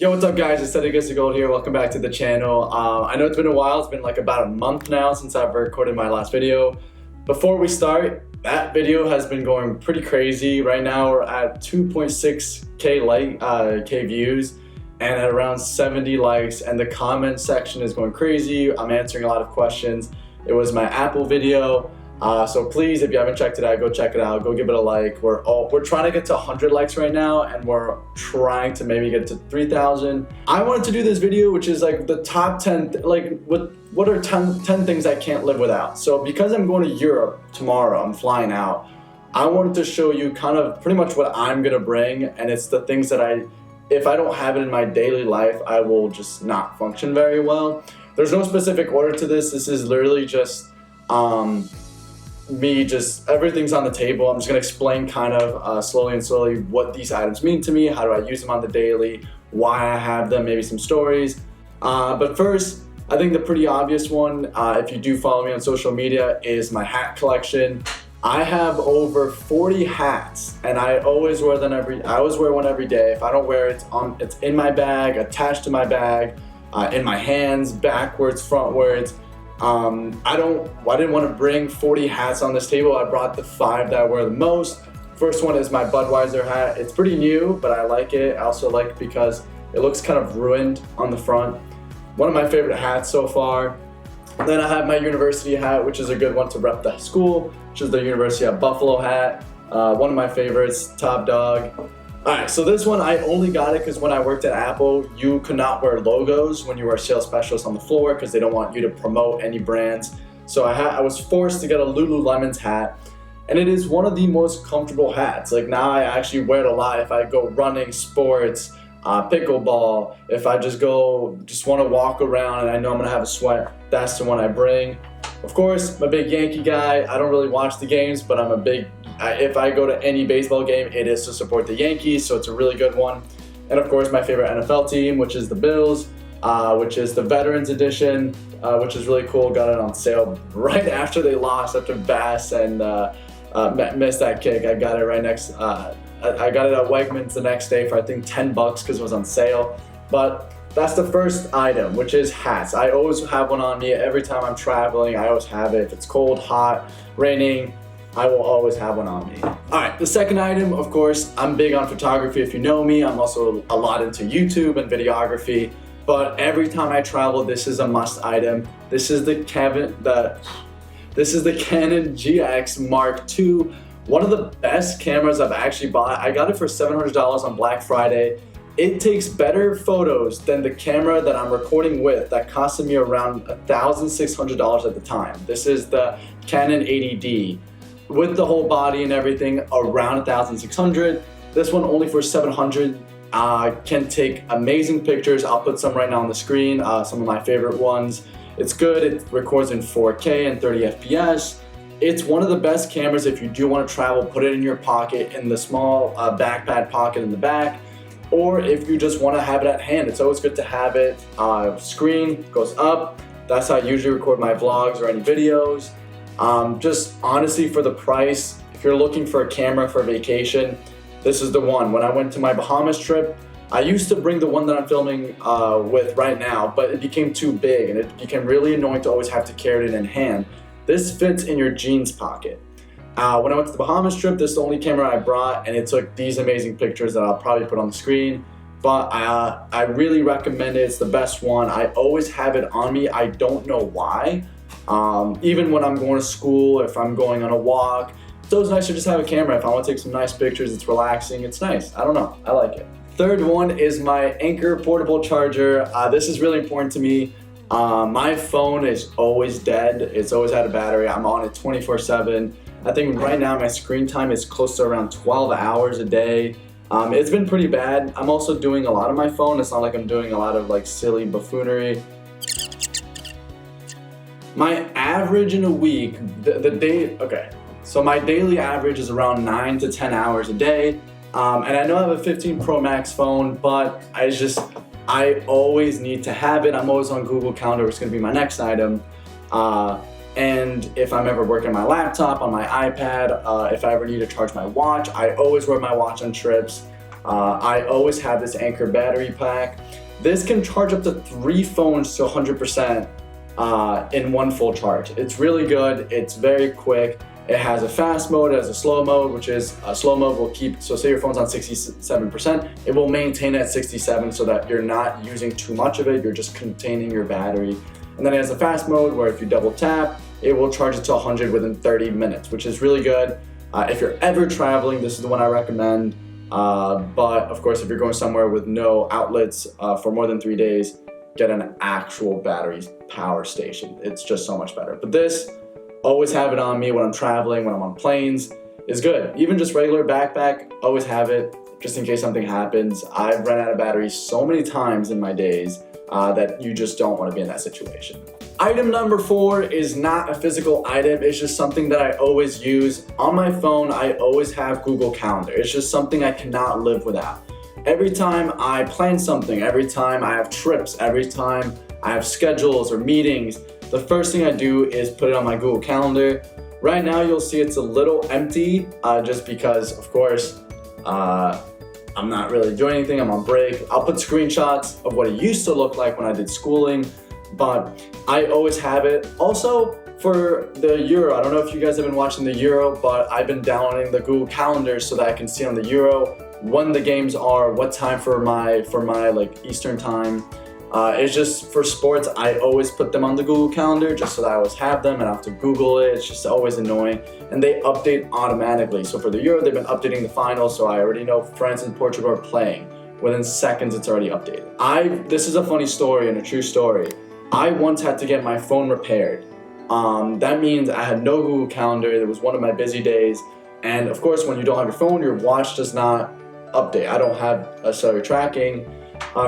Yo, what's up guys? It's teddygetsthegold here. Welcome back to the channel. I know it's been a while. It's been like about a month now since I've recorded my last video. Before we start, that video has been going pretty crazy. Right now we're at 2.6k views and at around 70 likes, and the comment section is going crazy. I'm answering a lot of questions. It was my Apple video. So please, if you haven't checked it out, go check it out. Go give it a like. We're trying to get to 100 likes right now, and we're trying to maybe get to 3,000. I wanted to do this video, which is like the top 10, like what are 10 things I can't live without. So because I'm going to Europe tomorrow, I'm flying out, I wanted to show you kind of pretty much what I'm gonna bring, and it's the things that if I don't have it in my daily life, I will just not function very well. There's no specific order to this. This is literally just everything's on the table. I'm just gonna explain kind of slowly what these items mean to me, how do I use them on the daily, why I have them, maybe some stories. But first, I think the pretty obvious one, if you do follow me on social media, is my hat collection. I have over 40 hats, and I always wear them I always wear one every day. If I don't wear it, it's in my bag, attached to my bag, in my hands, backwards, frontwards. I didn't want to bring 40 hats on this table. I brought the 5 that I wear the most. First one is my Budweiser hat. It's pretty new, but I like it. I also like it because it looks kind of ruined on the front. One of my favorite hats so far. Then I have my university hat, which is a good one to rep the school, which is the University of Buffalo hat. One of my favorites, top dog. Alright, so this one, I only got it because when I worked at Apple, you could not wear logos when you were a sales specialist on the floor because they don't want you to promote any brands. So I was forced to get a Lululemon's hat, and it is one of the most comfortable hats. Like now I actually wear it a lot if I go running, sports, pickleball, if I just want to walk around and I know I'm going to have a sweat, that's the one I bring. Of course, I'm a big Yankee guy. I don't really watch the games, but I'm a big if I go to any baseball game, it is to support the Yankees, so it's a really good one. And of course, my favorite NFL team, which is the Bills, which is the Veterans Edition, which is really cool. Got it on sale right after they lost, after Bass and missed that kick. I got it right next. I got it at Wegmans the next day for I think $10 because it was on sale. But that's the first item, which is hats. I always have one on me every time I'm traveling. I always have it. If it's cold, hot, raining, I will always have one on me. All right, the second item, of course, I'm big on photography. If you know me, I'm also a lot into YouTube and videography, but every time I travel, this is a must item. This is the Canon GX Mark II, one of the best cameras I've actually bought. I got it for $700 on Black Friday. It takes better photos than the camera that I'm recording with that costed me around $1,600 at the time. This is the Canon 80D. With the whole body and everything, around $1,600. This one only for $700. Can take amazing pictures. I'll put some right now on the screen, some of my favorite ones. It's good, it records in 4K and 30 FPS. It's one of the best cameras if you do want to travel. Put it in your pocket, in the small backpack pocket in the back, or if you just want to have it at hand. It's always good to have it. Screen goes up. That's how I usually record my vlogs or any videos. Just honestly, for the price, if you're looking for a camera for vacation, this is the one. When I went to my Bahamas trip, I used to bring the one that I'm filming with right now, but it became too big and it became really annoying to always have to carry it in hand. This fits in your jeans pocket. When I went to the Bahamas trip, this is the only camera I brought, and it took these amazing pictures that I'll probably put on the screen. But I really recommend it. It's the best one. I always have it on me. I don't know why. Even when I'm going to school, if I'm going on a walk, it's always nice to just have a camera. If I want to take some nice pictures, it's relaxing, it's nice. I don't know, I like it. Third one is my Anchor portable charger. This is really important to me. My phone is always dead. It's always had a battery. I'm on it 24/7. I think right now my screen time is close to around 12 hours a day. It's been pretty bad. I'm also doing a lot on my phone. It's not like I'm doing a lot of like silly buffoonery. My average in a week, so my daily average is around 9 to 10 hours a day. And I know I have a 15 Pro Max phone, but I always need to have it. I'm always on Google Calendar, it's gonna be my next item. And if I'm ever working on my laptop, on my iPad, if I ever need to charge my watch, I always wear my watch on trips. I always have this Anchor battery pack. This can charge up to 3 phones to 100% in one full charge. It's really good, it's very quick. It has a fast mode, it has a slow mode, which is slow mode will keep, so say your phone's on 67%, it will maintain it at 67 so that you're not using too much of it, you're just containing your battery. And then it has a fast mode where if you double tap, it will charge it to 100 within 30 minutes, which is really good. If you're ever traveling, this is the one I recommend. But of course, if you're going somewhere with no outlets for more than 3 days, get an actual battery power station. It's just so much better. But this, always have it on me when I'm traveling, when I'm on planes, is good. Even just regular backpack, always have it just in case something happens. I've run out of batteries so many times in my days that you just don't want to be in that situation. Item number 4 is not a physical item, it's just something that I always use. On my phone, I always have Google Calendar. It's just something I cannot live without. Every time I plan something, every time I have trips, every time I have schedules or meetings, the first thing I do is put it on my Google Calendar. Right now you'll see it's a little empty just because, of course, I'm not really doing anything, I'm on break. I'll put screenshots of what it used to look like when I did schooling, but I always have it. Also, for the Euro, I don't know if you guys have been watching the Euro, but I've been downloading the Google Calendar so that I can see on the Euro when the games are, what time for my like Eastern time. It's just for sports, I always put them on the Google Calendar just so that I always have them and I have to Google it. It's just always annoying. And they update automatically. So for the Euro, they've been updating the finals, so I already know France and Portugal are playing. Within seconds, it's already updated. This is a funny story and a true story. I once had to get my phone repaired. That means I had no Google Calendar. It was one of my busy days. And of course, when you don't have your phone, your watch does not update. I don't have a cellular tracking.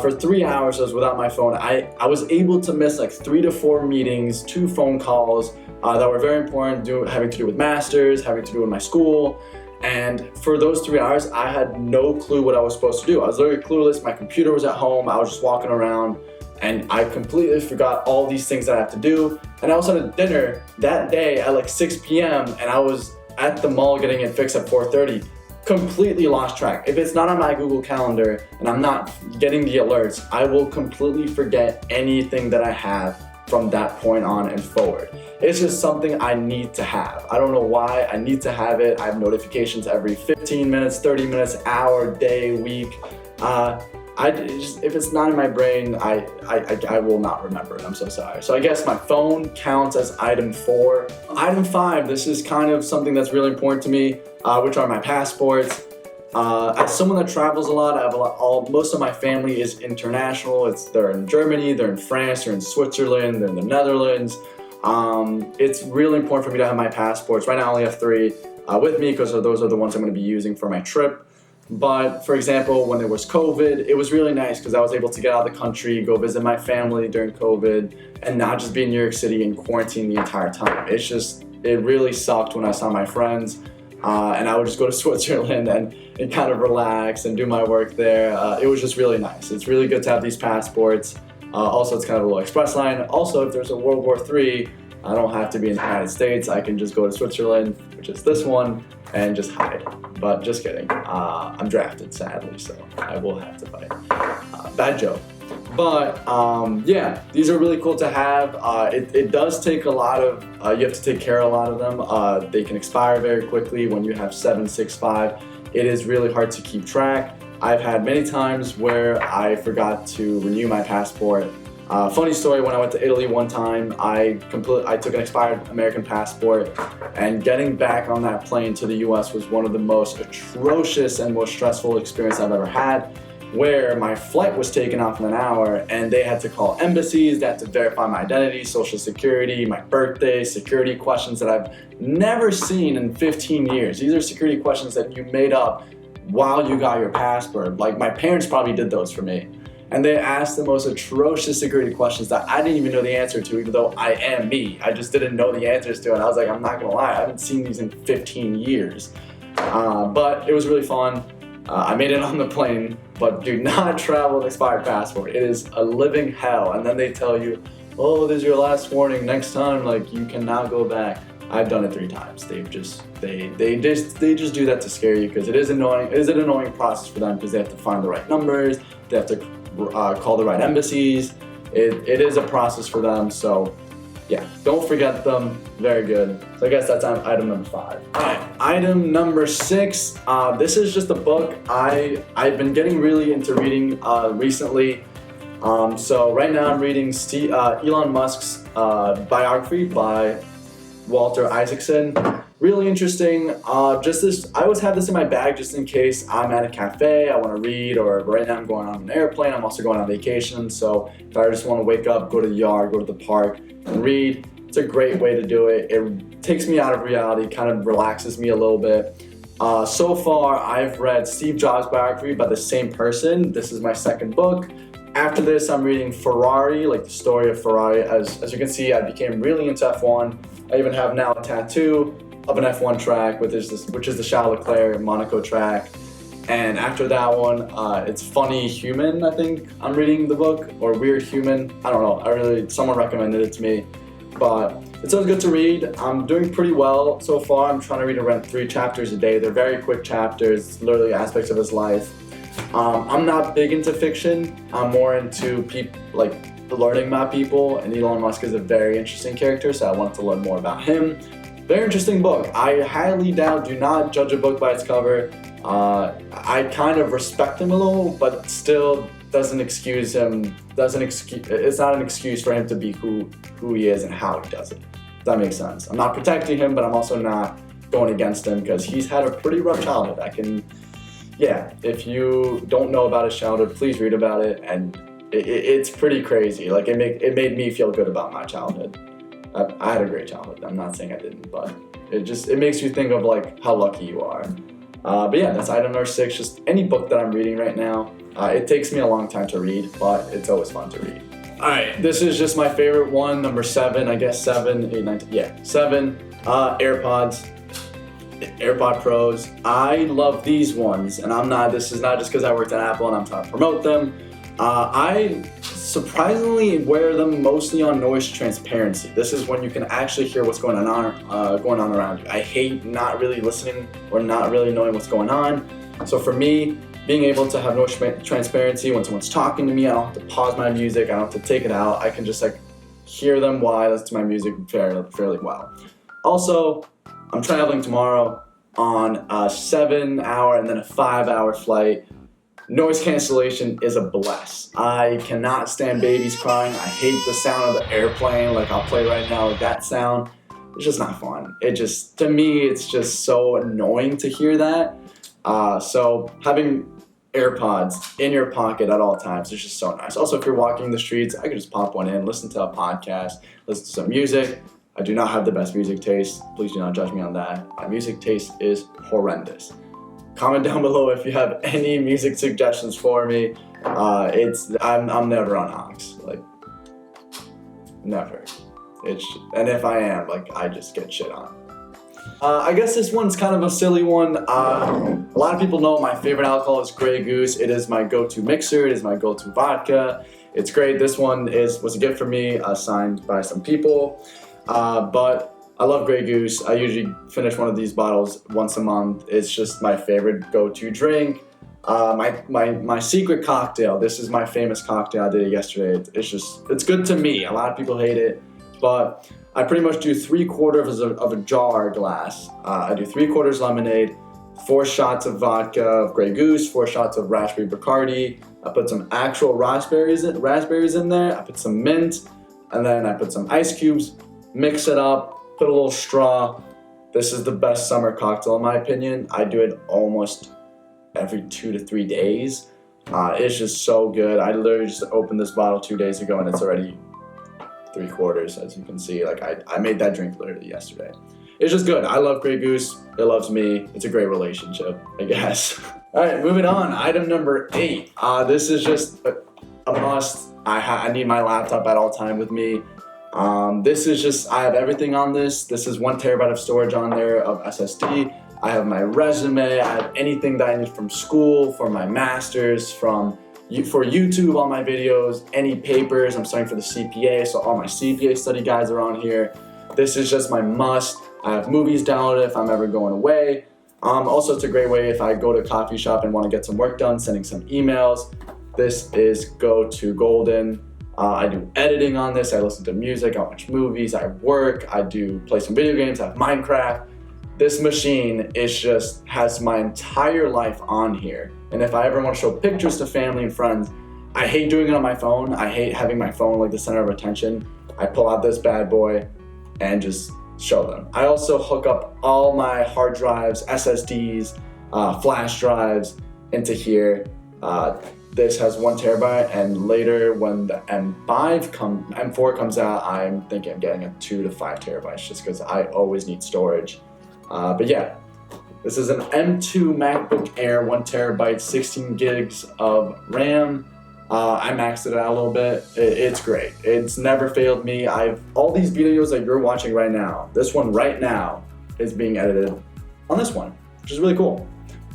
For 3 hours I was without my phone. I was able to miss like 3 to 4 meetings, 2 phone calls that were very important, having to do with masters, having to do with my school. And for those 3 hours, I had no clue what I was supposed to do. I was literally clueless. My computer was at home. I was just walking around and I completely forgot all these things that I have to do. And I also had a dinner that day at like 6 p.m. and I was at the mall getting it fixed at 4:30. Completely lost track. If it's not on my Google Calendar and I'm not getting the alerts, I will completely forget anything that I have from that point on and forward. It's just something I need to have. I don't know why, I need to have it. I have notifications every 15 minutes, 30 minutes, hour, day, week. If it's not in my brain, I will not remember it. I'm so sorry. So I guess my phone counts as item 4. Item 5, this is kind of something that's really important to me, which are my passports. As someone that travels a lot, I have most of my family is international. They're in Germany, they're in France, they're in Switzerland, they're in the Netherlands. It's really important for me to have my passports. Right now I only have 3 with me because those are the ones I'm going to be using for my trip. But for example, when there was COVID, it was really nice because I was able to get out of the country, go visit my family during COVID, and not just be in New York City in quarantine the entire time. It really sucked when I saw my friends, and I would just go to Switzerland and kind of relax and do my work there. It was just really nice. It's really good to have these passports. Also, it's kind of a little express line. Also, if there's a World War III, I don't have to be in the United States. I can just go to Switzerland, which is this one, and just hide. But just kidding. I'm drafted, sadly, so I will have to fight. Bad joke. But yeah, these are really cool to have. It does take a lot of, you have to take care of a lot of them. They can expire very quickly when you have 765. It is really hard to keep track. I've had many times where I forgot to renew my passport. Funny story, when I went to Italy one time, I took an expired American passport, and getting back on that plane to the US was one of the most atrocious and most stressful experiences I've ever had, where my flight was taken off in an hour and they had to call embassies, they had to verify my identity, social security, my birthday, security questions that I've never seen in 15 years. These are security questions that you made up while you got your passport. Like, my parents probably did those for me. And they asked the most atrocious security questions that I didn't even know the answer to, even though I am me. I just didn't know the answers to it. And I was like, I'm not gonna lie, I haven't seen these in 15 years. But it was really fun. I made it on the plane, but do not travel with expired passport. It is a living hell. And then they tell you, oh, this is your last warning. Next time, like, you cannot go back. I've done it 3 times. They just do that to scare you, because it is annoying. It is an annoying process for them, because they have to find the right numbers. They have to call the right embassies. It is a process for them. So yeah, don't forget them. Very good. So I guess that's item number 5. All right, item number 6. This is just a book I've been getting really into reading recently. So right now I'm reading Elon Musk's biography by Walter Isaacson. Really interesting. I always have this in my bag just in case I'm at a cafe, I want to read, or right now I'm going on an airplane, I'm also going on vacation. So if I just want to wake up, go to the yard, go to the park and read, it's a great way to do it. It takes me out of reality, kind of relaxes me a little bit. So far I've read Steve Jobs' biography by the same person. This is my 2nd book. After this, I'm reading Ferrari, like the story of Ferrari. As you can see, I became really into F1. I even have now a tattoo of an F1 track, which is the Charles Leclerc Monaco track. And after that one, it's Funny Human, I think I'm reading the book, or Weird Human. I don't know. Someone recommended it to me, but it's always good to read. I'm doing pretty well so far. I'm trying to read around 3 chapters a day. They're very quick chapters, literally aspects of his life. I'm not big into fiction. I'm more into learning about people, and Elon Musk is a very interesting character, so I wanted to learn more about him. Very interesting book. I highly do not judge a book by its cover. I kind of respect him a little, but still doesn't excuse him. It's not an excuse for him to be who he is and how he does it. Does that make sense? I'm not protecting him, but I'm also not going against him, because he's had a pretty rough childhood. If you don't know about his childhood, please read about it, and it's pretty crazy. Like it made me feel good about my childhood. I had a great childhood. I'm not saying I didn't, but it makes you think of like how lucky you are. But yeah, that's item number 6. Just any book that I'm reading right now. It takes me a long time to read, but it's always fun to read. All right, this is just my favorite one, number 7. I guess 7, 8, 9, 10, yeah, 7. AirPods. AirPod Pros. I love these ones, and this is not just because I worked at Apple and I'm trying to promote them. I surprisingly wear them mostly on noise transparency. This is when you can actually hear what's going on around you. I hate not really listening or not really knowing what's going on. So for me, being able to have noise transparency when someone's talking to me, I don't have to pause my music, I don't have to take it out. I can just hear them while I listen to my music fairly well. Also, I'm traveling tomorrow on a 7-hour and then a 5-hour flight. Noise cancellation is a bless. I cannot stand babies crying. I hate the sound of the airplane. Like I'll play right now with that sound. It's just not fun. To me, it's just so annoying to hear that. So having AirPods in your pocket at all times is just so nice. Also, if you're walking the streets, I can just pop one in, listen to a podcast, listen to some music. I do not have the best music taste. Please do not judge me on that. My music taste is horrendous. Comment down below if you have any music suggestions for me. I'm never on aux, never. And if I am, I just get shit on. I guess this one's kind of a silly one. A lot of people know my favorite alcohol is Grey Goose. It is my go-to mixer. It is my go-to vodka. It's great. This one was a gift for me, signed by some people. But I love Grey Goose. I usually finish one of these bottles once a month. It's just my favorite go-to drink. My secret cocktail. This is my famous cocktail I did yesterday. It's good to me. A lot of people hate it, but I pretty much do 3/4 of a jar glass. I do 3/4 lemonade, 4 shots of vodka of Grey Goose, 4 shots of raspberry Bacardi. I put some actual raspberries in there. I put some mint, and then I put some ice cubes. Mix it up. Put a little straw. This is the best summer cocktail in my opinion. I do it almost every 2 to 3 days. It's just so good. I literally just opened this bottle 2 days ago and it's already 3/4, as you can see. I made that drink literally yesterday. It's just good. I love Grey Goose. It loves me. It's a great relationship, I guess. All right, moving on. Item number 8. This is just a must. I need my laptop at all time with me. I have everything on this. This is 1 terabyte of storage on there of SSD. I have my resume. I have anything that I need from school, for my master's, for YouTube, all my videos, any papers. I'm studying for the CPA, so all my CPA study guides are on here. This is just my must. I have movies downloaded if I'm ever going away. Also, it's a great way if I go to a coffee shop and want to get some work done, sending some emails. This is go to golden. I do editing on this, I listen to music, I watch movies, I work, I do play some video games, I have Minecraft. This machine has my entire life on here. And if I ever want to show pictures to family and friends, I hate doing it on my phone. I hate having my phone like the center of attention. I pull out this bad boy and just show them. I also hook up all my hard drives, SSDs, flash drives into here. This has 1 terabyte, and later when the M4 comes out, I'm thinking of getting a 2 to 5 terabytes just because I always need storage. But yeah, this is an M2 MacBook Air, 1 terabyte, 16 gigs of RAM. I maxed it out a little bit. It's great. It's never failed me. All these videos that you're watching right now, this one right now is being edited on this one, which is really cool.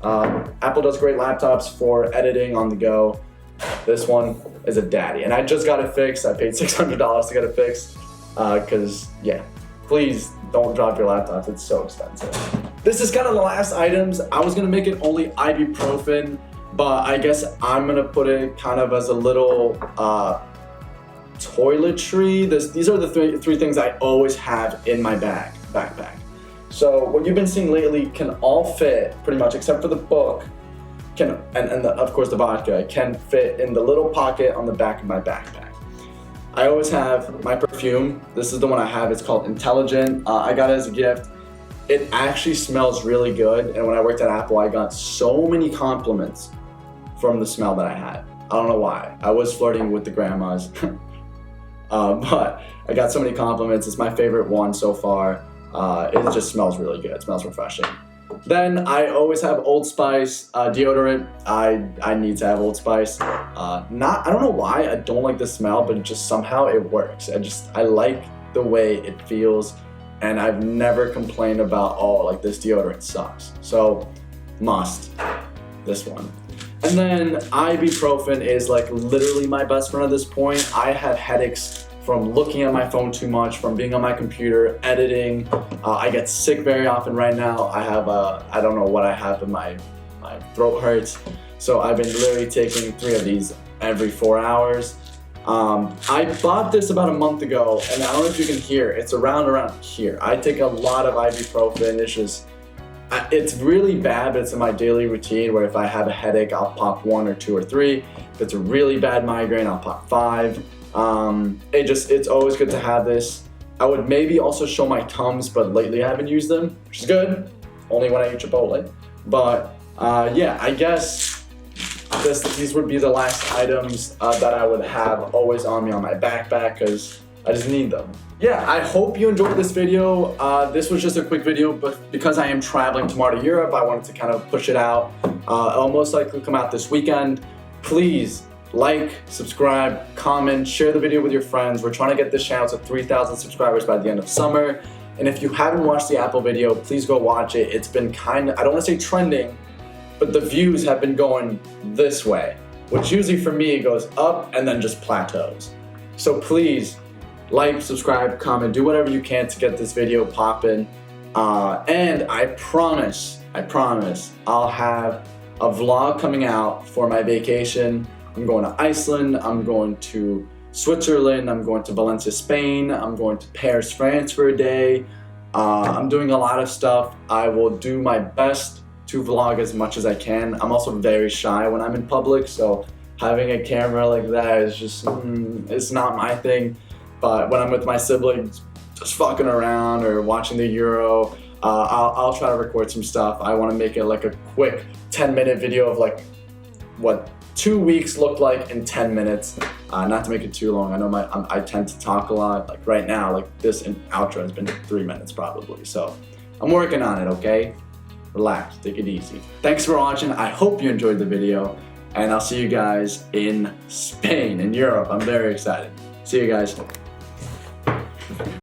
Apple does great laptops for editing on the go. This one is a daddy, and I just got it fixed. I paid $600 to get it fixed because, yeah, please don't drop your laptops. It's so expensive. This is kind of the last items. I was going to make it only ibuprofen, but I guess I'm going to put it kind of as a little toiletry. These are the three things I always have in my backpack. So what you've been seeing lately can all fit, pretty much, except for the book, of course the vodka, can fit in the little pocket on the back of my backpack. I always have my perfume. This is the one I have. It's called Intelligent. I got it as a gift. It actually smells really good, and when I worked at Apple, I got so many compliments from the smell that I had. I don't know why. I was flirting with the grandmas, but I got so many compliments. It's my favorite one so far. It just smells really good. It smells refreshing. Then I always have Old Spice deodorant. I need to have Old Spice. I don't know why I don't like the smell, but it just somehow it works. I like the way it feels, and I've never complained about, oh, like this deodorant sucks. So must, this one. And then ibuprofen is like literally my best friend at this point. I have headaches from looking at my phone too much, from being on my computer, editing. I get sick very often right now. I don't know what I have, but my throat hurts. So I've been literally taking 3 of these every 4 hours. I bought this about a month ago, and I don't know if you can hear, it's around here. I take a lot of ibuprofen. It's really bad, but it's in my daily routine where if I have a headache, I'll pop 1 or 2 or 3. If it's a really bad migraine, I'll pop 5. It's always good to have this. I would maybe also show my Tums, but lately I haven't used them, which is good. Only when I eat Chipotle. But yeah, I guess these would be the last items that I would have always on me on my backpack because I just need them. Yeah, I hope you enjoyed this video. This was just a quick video, but because I am traveling tomorrow to Europe, I wanted to kind of push it out. It'll most likely come out this weekend. Please like, subscribe, comment, share the video with your friends. We're trying to get this channel to 3,000 subscribers by the end of summer. And if you haven't watched the Apple video, please go watch it. It's been I don't want to say trending, but the views have been going this way, which usually for me goes up and then just plateaus. So please like, subscribe, comment, do whatever you can to get this video popping. And I promise, I'll have a vlog coming out for my vacation. I'm going to Iceland, I'm going to Switzerland, I'm going to Valencia, Spain, I'm going to Paris, France for a day. I'm doing a lot of stuff. I will do my best to vlog as much as I can. I'm also very shy when I'm in public, so having a camera like that is just, it's not my thing. But when I'm with my siblings, just fucking around or watching the Euro, I'll try to record some stuff. I want to make it like a quick 10-minute video of like what 2 weeks looked like in 10 minutes. Not to make it too long. I know I tend to talk a lot. Like right now, like this outro has been 3 minutes probably. So I'm working on it, okay? Relax, take it easy. Thanks for watching. I hope you enjoyed the video, and I'll see you guys in Spain, in Europe. I'm very excited. See you guys.